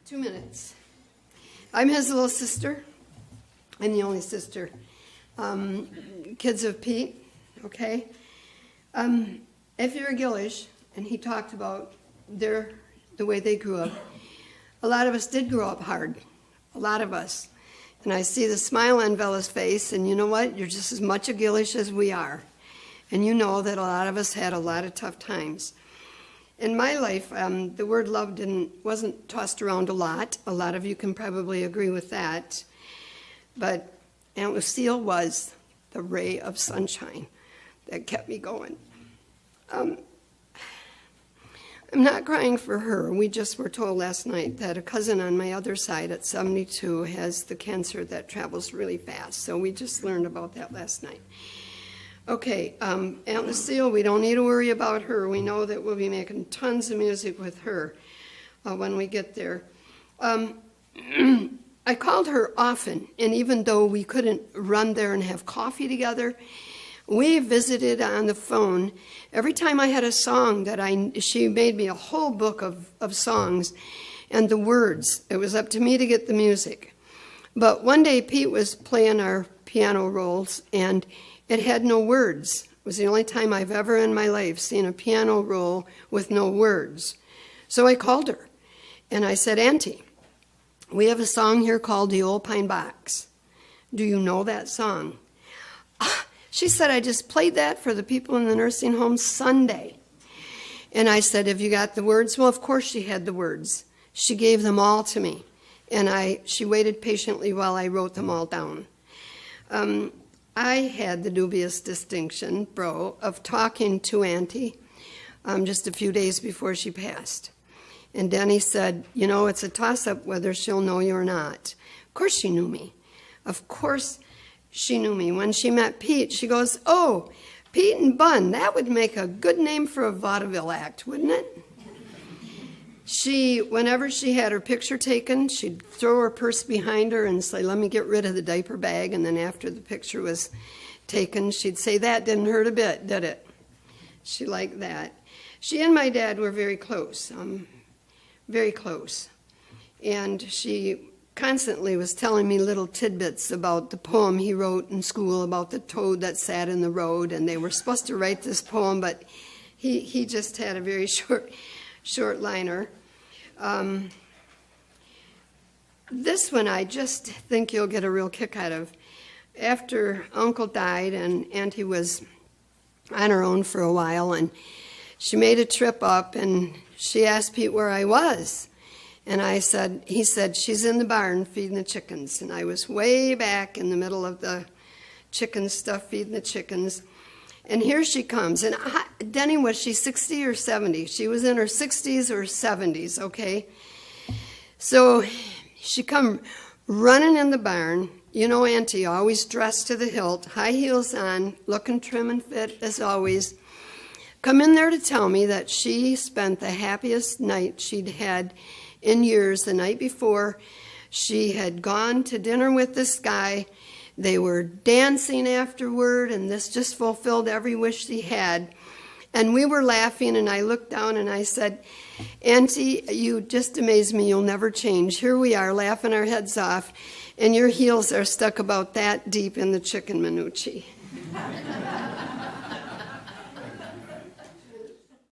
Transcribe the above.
2 minutes. I'm his little sister. I'm the only sister. Kids of Pete, okay? If you're a Gillish, and he talked about the way they grew up, a lot of us did grow up hard. A lot of us. And I see the smile on Bella's face, and you know what? You're just as much a Gillish as we are. And you know that a lot of us had a lot of tough times. In my life, the word love wasn't tossed around a lot. A lot of you can probably agree with that. But Aunt Lucille was the ray of sunshine that kept me going. I'm not crying for her. We just were told last night that a cousin on my other side at 72 has the cancer that travels really fast. So we just learned about that last night. Okay, Aunt Lucille, we don't need to worry about her. We know that we'll be making tons of music with her when we get there. I called her often, and even though we couldn't run there and have coffee together, we visited on the phone. Every time I had a song she made me a whole book of songs and the words. It was up to me to get the music. But one day Pete was playing our piano rolls and it had no words. It was the only time I've ever in my life seen a piano roll with no words. So I called her and I said, Auntie, we have a song here called The Old Pine Box. Do you know that song? She said, I just played that for the people in the nursing home Sunday. And I said, have you got the words? Well, of course she had the words. She gave them all to me. And she waited patiently while I wrote them all down. I had the dubious distinction, of talking to Auntie just a few days before she passed. And Denny said, you know, it's a toss-up whether she'll know you or not. Of course she knew me. Of course she knew me. When she met Pete, she goes, oh, Pete and Bun, that would make a good name for a vaudeville act, wouldn't it? Whenever she had her picture taken, she'd throw her purse behind her and say, let me get rid of the diaper bag. And then after the picture was taken, she'd say, that didn't hurt a bit, did it? She liked that. She and my dad were very close, very close. And she constantly was telling me little tidbits about the poem he wrote in school about the toad that sat in the road, and they were supposed to write this poem, but he just had a very short liner. This one I just think you'll get a real kick out of. After Uncle died and Auntie was on her own for a while, and she made a trip up and she asked Pete where I was. And he said, she's in the barn feeding the chickens. And I was way back in the middle of the chicken stuff, feeding the chickens. And here she comes. And Denny, was she 60 or 70? She was in her 60s or 70s, okay? So she come running in the barn. You know, Auntie, always dressed to the hilt, high heels on, looking trim and fit as always. Come in there to tell me that she spent the happiest night she'd had in years. The night before, she had gone to dinner with this guy. They were dancing afterward, and this just fulfilled every wish she had. And we were laughing, and I looked down and I said, Auntie, you just amaze me. You'll never change. Here we are laughing our heads off, and your heels are stuck about that deep in the chicken minucci.